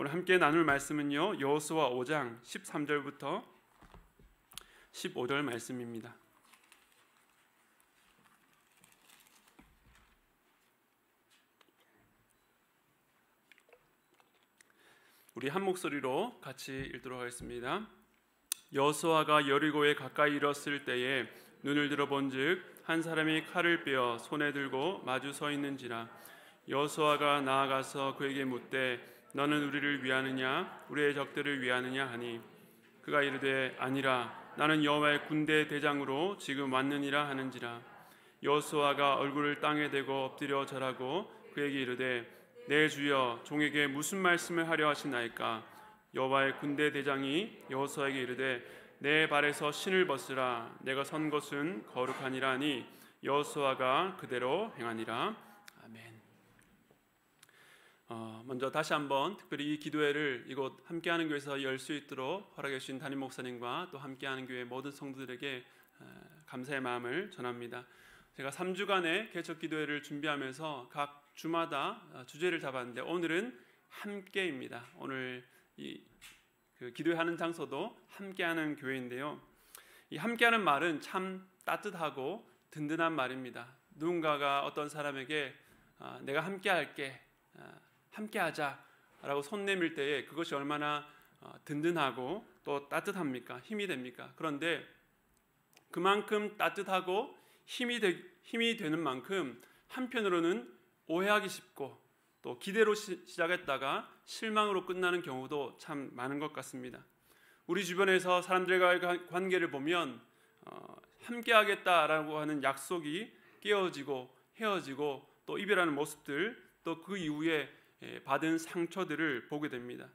오늘 함께 나눌 말씀은요, 여호수아 5장 13절부터 15절 말씀입니다. 우리 한 목소리로 같이 읽도록 하겠습니다. 여호수아가 여리고에 가까이 이르렀을 때에 눈을 들어본즉 한 사람이 칼을 빼어 손에 들고 마주 서 있는지라. 여호수아가 나아가서 그에게 묻되 너는 우리를 위하느냐 우리의 적들을 위하느냐 하니 그가 이르되 아니라 나는 여호와의 군대 대장으로 지금 왔느니라 하는지라. 여호수아가 얼굴을 땅에 대고 엎드려 절하고 그에게 이르되 내 주여 종에게 무슨 말씀을 하려 하시나이까. 여호와의 군대 대장이 여호수아에게 이르되 내 발에서 신을 벗으라. 내가 선 곳은 거룩하니라 하니 여호수아가 그대로 행하니라. 아멘. 먼저 다시 한번 특별히 이 기도회를 이곳 함께하는 교회에서 열 수 있도록 허락해 주신 담임 목사님과 또 함께하는 교회 모든 성도들에게 감사의 마음을 전합니다. 제가 3주간의 개척 기도회를 준비하면서 각 주마다 주제를 잡았는데 오늘은 함께입니다. 오늘 그 기도하는 장소도 함께하는 교회인데요. 이 함께하는 말은 참 따뜻하고 든든한 말입니다. 누군가가 어떤 사람에게 내가 함께할게, 함께하자라고 손 내밀 때에 그것이 얼마나 든든하고 또 따뜻합니까? 힘이 됩니까? 그런데 그만큼 따뜻하고 힘이 되는 만큼 한편으로는 오해하기 쉽고 또 기대로 시작했다가 실망으로 끝나는 경우도 참 많은 것 같습니다. 우리 주변에서 사람들과의 관계를 보면 함께하겠다라고 하는 약속이 깨어지고 헤어지고 또 이별하는 모습들, 또 그 이후에 받은 상처들을 보게 됩니다.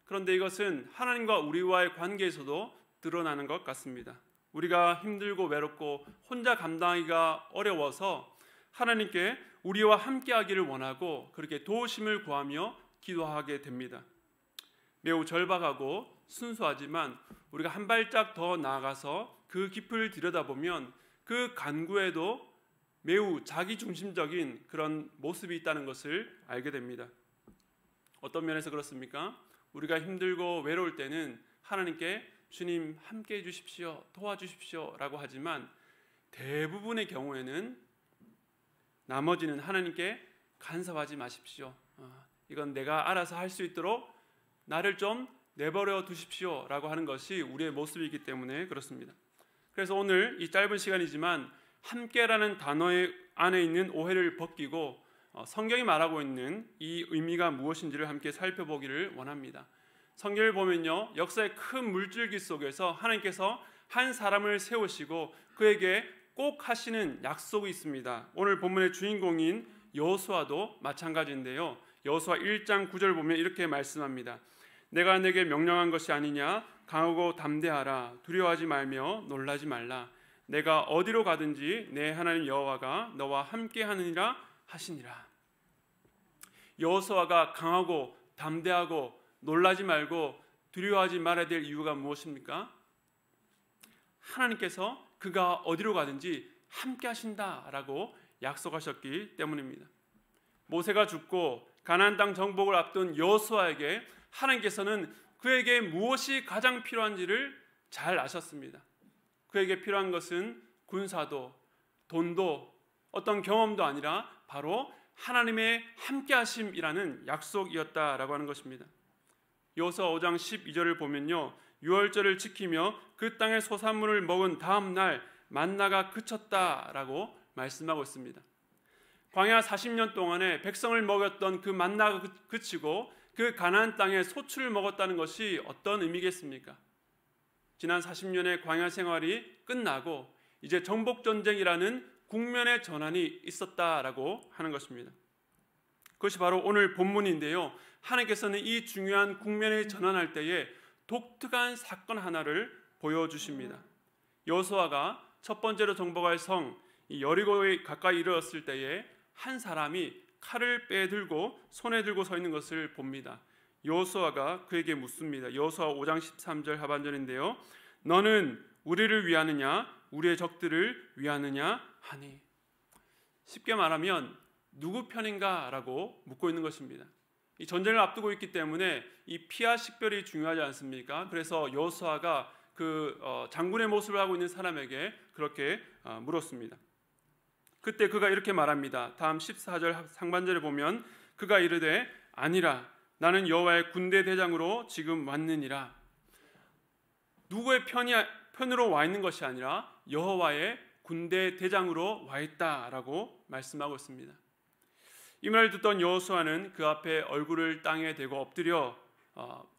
그런데 이것은 하나님과 우리와의 관계에서도 드러나는 것 같습니다. 우리가 힘들고 외롭고 혼자 감당하기가 어려워서 하나님께 우리와 함께하기를 원하고 그렇게 도우심을 구하며 기도하게 됩니다. 매우 절박하고 순수하지만 우리가 한 발짝 더 나아가서 그 깊이를 들여다보면 그 간구에도 매우 자기중심적인 그런 모습이 있다는 것을 알게 됩니다. 어떤 면에서 그렇습니까? 우리가 힘들고 외로울 때는 하나님께 주님 함께해 주십시오, 도와주십시오 라고 하지만 대부분의 경우에는 나머지는 하나님께 간섭하지 마십시오, 이건 내가 알아서 할 수 있도록 나를 좀 내버려 두십시오 라고 하는 것이 우리의 모습이기 때문에 그렇습니다. 그래서 오늘 이 짧은 시간이지만 함께라는 단어 안에 있는 오해를 벗기고 성경이 말하고 있는 이 의미가 무엇인지를 함께 살펴보기를 원합니다. 성경을 보면요, 역사의 큰 물줄기 속에서 하나님께서 한 사람을 세우시고 그에게 꼭 하시는 약속이 있습니다. 오늘 본문의 주인공인 여호수아도 마찬가지인데요. 여호수아 1장 9절 보면 이렇게 말씀합니다. 내가 내게 명령한 것이 아니냐. 강하고 담대하라. 두려워하지 말며 놀라지 말라. 내가 어디로 가든지 내 하나님 여호와가 너와 함께 하느니라 하시니라. 여호수아가 강하고 담대하고 놀라지 말고 두려워하지 말아야 될 이유가 무엇입니까? 하나님께서 그가 어디로 가든지 함께 하신다라고 약속하셨기 때문입니다. 모세가 죽고 가나안 땅 정복을 앞둔 여호수아에게 하나님께서는 그에게 무엇이 가장 필요한지를 잘 아셨습니다. 그에게 필요한 것은 군사도 돈도 어떤 경험도 아니라 바로 하나님의 함께하심이라는 약속이었다라고 하는 것입니다. 여호수아 5장 12절을 보면요, 유월절을 지키며 그 땅의 소산물을 먹은 다음 날 만나가 그쳤다라고 말씀하고 있습니다. 광야 40년 동안에 백성을 먹였던 그 만나가 그치고 그 가나안 땅에 소출을 먹었다는 것이 어떤 의미겠습니까? 지난 40년의 광야 생활이 끝나고 이제 정복전쟁이라는 국면의 전환이 있었다라고 하는 것입니다. 그것이 바로 오늘 본문인데요, 하나님께서는 이 중요한 국면에 전환할 때에 독특한 사건 하나를 보여주십니다. 여호수아가 첫 번째로 정복할 성 여리고에 가까이 이르렀을 때에 한 사람이 칼을 빼들고 손에 들고 서 있는 것을 봅니다. 여호수아가 그에게 묻습니다. 여호수아 5장 13절 하반절인데요, 너는 우리를 위하느냐 우리의 적들을 위하느냐 하니. 쉽게 말하면 누구 편인가 라고 묻고 있는 것입니다. 이 전쟁을 앞두고 있기 때문에 이 피하 식별이 중요하지 않습니까? 그래서 여호수아가 그 장군의 모습을 하고 있는 사람에게 그렇게 물었습니다. 그때 그가 이렇게 말합니다. 다음 14절 상반절에 보면 그가 이르되 아니라 나는 여호와의 군대 대장으로 지금 왔느니라. 누구의 편으로 와 있는 것이 아니라 여호와의 군대 대장으로 와 있다라고 말씀하고 있습니다. 이 말을 듣던 여호수아는 그 앞에 얼굴을 땅에 대고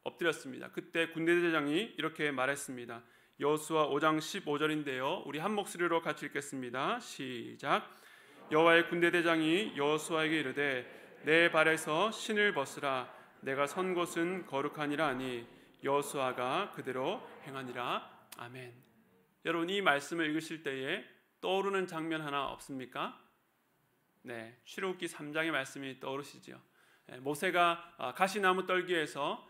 엎드렸습니다. 그때 군대 대장이 이렇게 말했습니다. 여호수아 5장 15절인데요. 우리 한 목소리로 같이 읽겠습니다. 시작. 여호와의 군대 대장이 여호수아에게 이르되 내 발에서 신을 벗으라. 내가 선 곳은 거룩하니라 하니 여호수아가 그대로 행하니라. 아멘. 여러분, 이 말씀을 읽으실 때에 떠오르는 장면 하나 없습니까? 네, 출애굽기 3장의 말씀이 떠오르시죠. 모세가 가시나무 떨기에서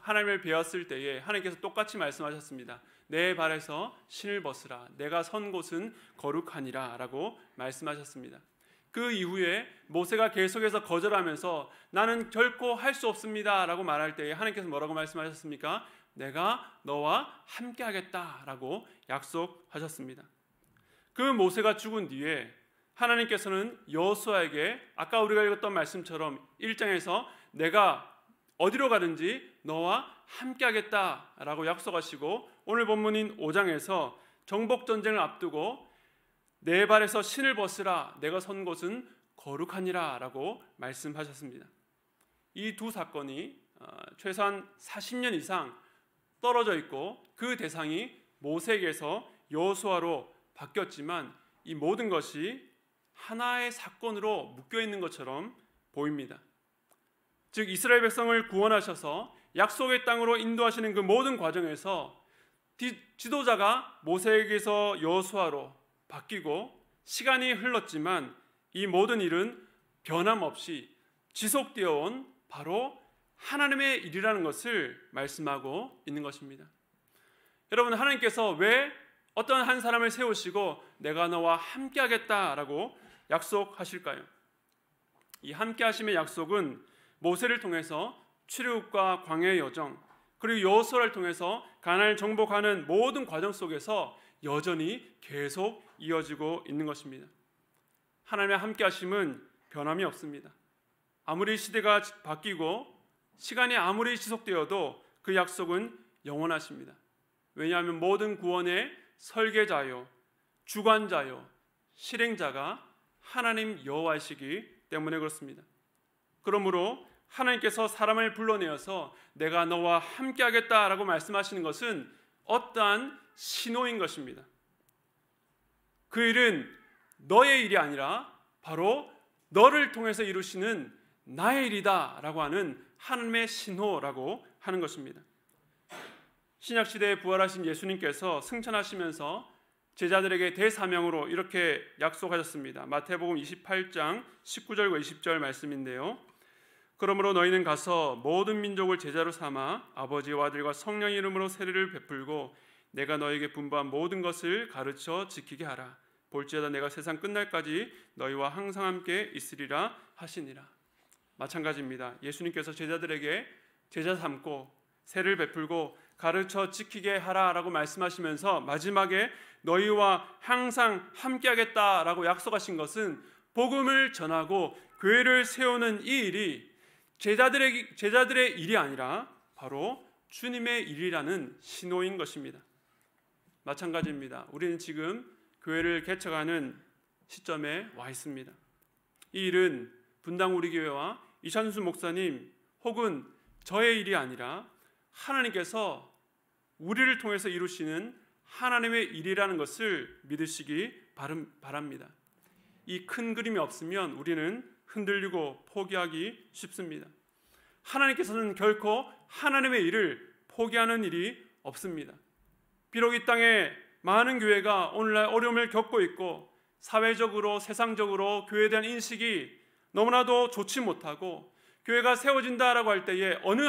하나님을 배웠을 때에 하나님께서 똑같이 말씀하셨습니다. 내 발에서 신을 벗으라. 내가 선 곳은 거룩하니라 라고 말씀하셨습니다. 그 이후에 모세가 계속해서 거절하면서 나는 결코 할 수 없습니다 라고 말할 때에 하나님께서 뭐라고 말씀하셨습니까? 내가 너와 함께 하겠다 라고 약속하셨습니다. 그 모세가 죽은 뒤에 하나님께서는 여호수아에게 아까 우리가 읽었던 말씀처럼 1장에서 내가 어디로 가든지 너와 함께 하겠다라고 약속하시고 오늘 본문인 5장에서 정복전쟁을 앞두고 내 발에서 신을 벗으라. 내가 선 곳은 거룩하니라 라고 말씀하셨습니다. 이 두 사건이 최소한 40년 이상 떨어져 있고 그 대상이 모세에게서 여호수아로 바뀌었지만 이 모든 것이 하나의 사건으로 묶여있는 것처럼 보입니다. 즉 이스라엘 백성을 구원하셔서 약속의 땅으로 인도하시는 그 모든 과정에서 지도자가 모세에게서 여호수아로 바뀌고 시간이 흘렀지만 이 모든 일은 변함없이 지속되어 온 바로 하나님의 일이라는 것을 말씀하고 있는 것입니다. 여러분, 하나님께서 왜 어떤 한 사람을 세우시고 내가 너와 함께 하겠다라고 약속하실까요? 이 함께 하심의 약속은 모세를 통해서 출애굽과 광야의 여정, 그리고 여호수아를 통해서 가나안을 정복하는 모든 과정 속에서 여전히 계속 이어지고 있는 것입니다. 하나님의 함께 하심은 변함이 없습니다. 아무리 시대가 바뀌고 시간이 아무리 지속되어도 그 약속은 영원하십니다. 왜냐하면 모든 구원의 설계자요, 주관자요, 실행자가 하나님 여호와이시기 때문에 그렇습니다. 그러므로 하나님께서 사람을 불러내어서 내가 너와 함께 하겠다라고 말씀하시는 것은 어떠한 신호인 것입니다. 그 일은 너의 일이 아니라 바로 너를 통해서 이루시는 나의 일이다 라고 하는 하나님의 신호라고 하는 것입니다. 신약시대에 부활하신 예수님께서 승천하시면서 제자들에게 대사명으로 이렇게 약속하셨습니다. 마태복음 28장 19절과 20절 말씀인데요. 그러므로 너희는 가서 모든 민족을 제자로 삼아 아버지와 아들과 성령의 이름으로 세례를 베풀고 내가 너에게 분부한 모든 것을 가르쳐 지키게 하라. 볼지어다 내가 세상 끝날까지 너희와 항상 함께 있으리라 하시니라. 마찬가지입니다. 예수님께서 제자들에게 제자 삼고 세례를 베풀고 가르쳐 지키게 하라라고 말씀하시면서 마지막에 너희와 항상 함께하겠다라고 약속하신 것은 복음을 전하고 교회를 세우는 이 일이 제자들의 일이 아니라 바로 주님의 일이라는 신호인 것입니다. 마찬가지입니다. 우리는 지금 교회를 개척하는 시점에 와 있습니다. 이 일은 분당 우리 교회와 이찬수 목사님 혹은 저의 일이 아니라 하나님께서 우리를 통해서 이루시는 하나님의 일이라는 것을 믿으시기 바랍니다. 이 큰 그림이 없으면 우리는 흔들리고 포기하기 쉽습니다. 하나님께서는 결코 하나님의 일을 포기하는 일이 없습니다. 비록 이 땅에 많은 교회가 오늘날 어려움을 겪고 있고 사회적으로 세상적으로 교회에 대한 인식이 너무나도 좋지 못하고 교회가 세워진다라고 할 때에 어느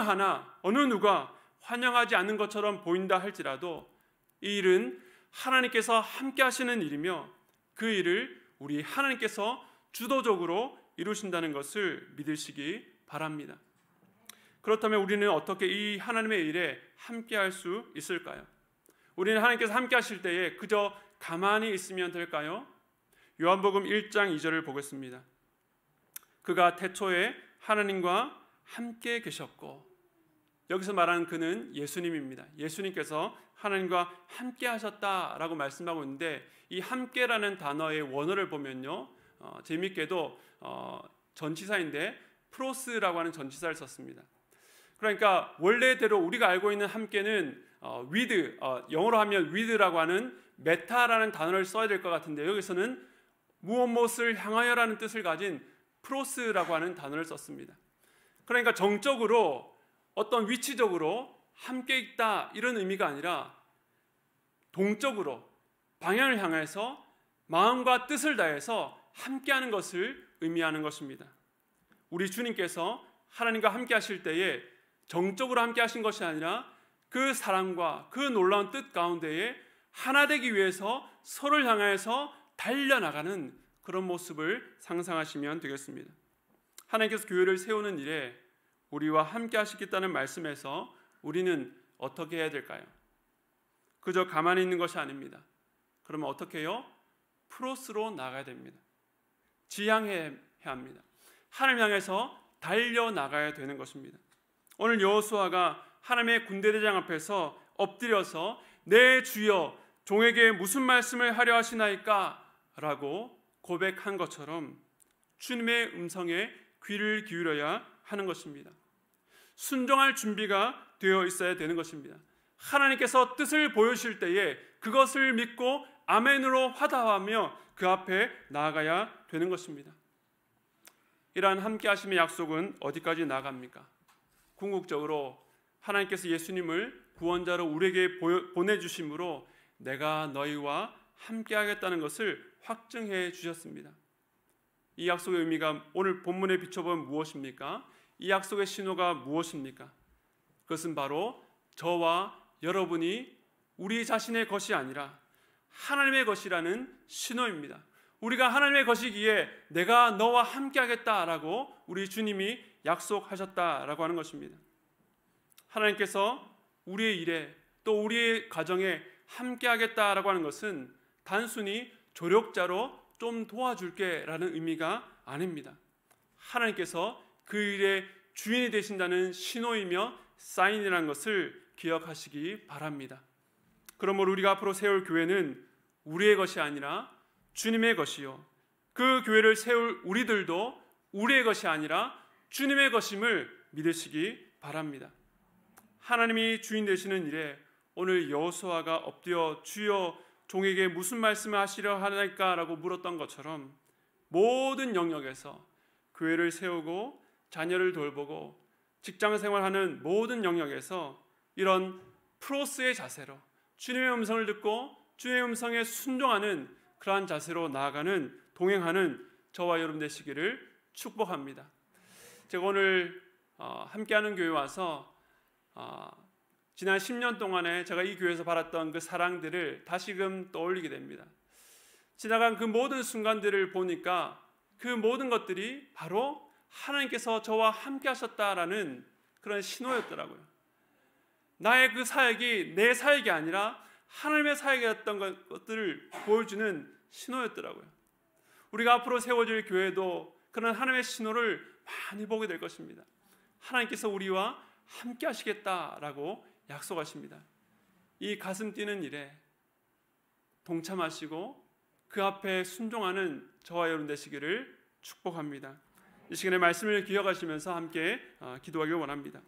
누가 환영하지 않는 것처럼 보인다 할지라도 이 일은 하나님께서 함께 하시는 일이며 그 일을 우리 하나님께서 주도적으로 이루신다는 것을 믿으시기 바랍니다. 그렇다면 우리는 어떻게 이 하나님의 일에 함께할 수 있을까요? 우리는 하나님께서 함께 하실 때에 그저 가만히 있으면 될까요? 요한복음 1장 2절을 보겠습니다. 그가 태초에 하나님과 함께 계셨고, 여기서 말하는 그는 예수님입니다. 예수님께서 하나님과 함께 하셨다라고 말씀하고 있는데, 이 함께라는 단어의 원어를 보면요, 재미있게도 전치사인데 프로스라고 하는 전치사를 썼습니다. 그러니까 원래대로 우리가 알고 있는 함께는 with, 영어로 하면 with라고 하는 메타라는 단어를 써야 될 것 같은데, 여기서는 무엇을 향하여라는 뜻을 가진 프로스라고 하는 단어를 썼습니다. 그러니까 정적으로 어떤 위치적으로 함께 있다 이런 의미가 아니라 동적으로 방향을 향해서 마음과 뜻을 다해서 함께하는 것을 의미하는 것입니다. 우리 주님께서 하나님과 함께 하실 때에 정적으로 함께 하신 것이 아니라 그 사랑과 그 놀라운 뜻 가운데에 하나 되기 위해서 서로를 향해서 달려나가는 그런 모습을 상상하시면 되겠습니다. 하나님께서 교회를 세우는 일에 우리와 함께 하시겠다는 말씀에서 우리는 어떻게 해야 될까요? 그저 가만히 있는 것이 아닙니다. 그러면 어떻게 해요? 프로스로 나가야 됩니다. 지향해야 합니다. 하나님 향해서 달려나가야 되는 것입니다. 오늘 여호수아가 하나님의 군대대장 앞에서 엎드려서 내 주여 종에게 무슨 말씀을 하려 하시나이까? 라고 고백한 것처럼 주님의 음성에 귀를 기울여야 하는 것입니다. 순종할 준비가 되어 있어야 되는 것입니다. 하나님께서 뜻을 보여주실 때에 그것을 믿고 아멘으로 화답하며 그 앞에 나아가야 되는 것입니다. 이러한 함께 하심의 약속은 어디까지 나아갑니까? 궁극적으로 하나님께서 예수님을 구원자로 우리에게 보내주심으로 내가 너희와 함께 하겠다는 것을 확증해 주셨습니다. 이 약속의 의미가 오늘 본문에 비춰보면 무엇입니까? 이 약속의 신호가 무엇입니까? 그것은 바로 저와 여러분이 우리 자신의 것이 아니라 하나님의 것이라는 신호입니다. 우리가 하나님의 것이기에 내가 너와 함께 하겠다라고 우리 주님이 약속하셨다라고 하는 것입니다. 하나님께서 우리의 일에 또 우리의 가정에 함께 하겠다라고 하는 것은 단순히 조력자로 좀 도와줄게 라는 의미가 아닙니다. 하나님께서 그 일의 주인이 되신다는 신호이며 사인이라는 것을 기억하시기 바랍니다. 그러므로 우리가 앞으로 세울 교회는 우리의 것이 아니라 주님의 것이요, 그 교회를 세울 우리들도 우리의 것이 아니라 주님의 것임을 믿으시기 바랍니다. 하나님이 주인 되시는 일에 오늘 여호수아가 엎드려 주여 종에게 무슨 말씀을 하시려 하나이까라고 물었던 것처럼 모든 영역에서 교회를 세우고 자녀를 돌보고 직장생활하는 모든 영역에서 이런 프로스의 자세로 주님의 음성을 듣고 주님의 음성에 순종하는 그러한 자세로 나아가는 동행하는 저와 여러분 되시기를 축복합니다. 제가 오늘 함께하는 교회 와서 지난 10년 동안에 제가 이 교회에서 받았던 그 사랑들을 다시금 떠올리게 됩니다. 지나간 그 모든 순간들을 보니까 그 모든 것들이 바로 하나님께서 저와 함께 하셨다라는 그런 신호였더라고요. 나의 그 사역이 내 사역이 아니라 하나님의 사역이었던 것들을 보여주는 신호였더라고요. 우리가 앞으로 세워질 교회도 그런 하나님의 신호를 많이 보게 될 것입니다. 하나님께서 우리와 함께 하시겠다라고 약속하십니다. 이 가슴 뛰는 일에 동참하시고 그 앞에 순종하는 저와 여러분 되시기를 축복합니다. 이 시간에 말씀을 기억하시면서 함께 기도하길 원합니다.